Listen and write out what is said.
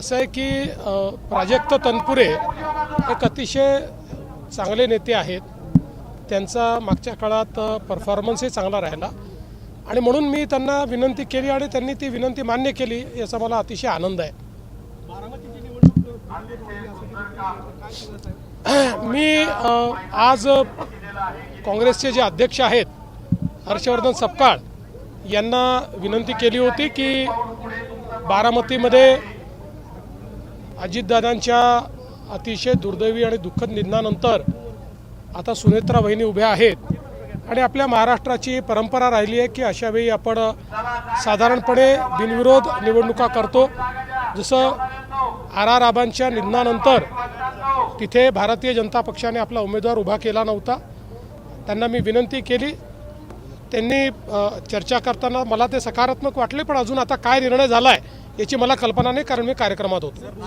असं आहे की प्राजक्त तनपुरे एक अतिशय चांगले नेते आहेत। त्यांचा मागच्या काळात परफॉर्मन्सही चांगला राहिला आणि म्हणून मी त्यांना विनंती केली आणि त्यांनी ती विनंती मान्य केली, याचा मला अतिशय आनंद आहे। मी आज काँग्रेसचे जे अध्यक्ष आहेत हर्षवर्धन सपकाळ यांना विनंती केली होती की बारामतीमध्ये अजितदादांच्या अतिशय दुर्दैवी आणि दुःखद निधनानंतर आता सुनेत्रा वहिनी उभ्या आहेत आणि आपल्या महाराष्ट्राची परंपरा राहिली आहे की अशा वेळी आपण साधारणपणे बिनविरोध निवडणुका करतो। जसं आर आबांच्या निधनानंतर तिथे भारतीय जनता पक्षाने आपला उमेदवार उभा केला नव्हता, त्यांना मी विनंती केली, त्यांनी चर्चा करताना मला ते सकारात्मक वाटले, पण अजून आता काय निर्णय झाला आहे याची मला कल्पना नाही, कारण मी कार्यक्रमात होतो।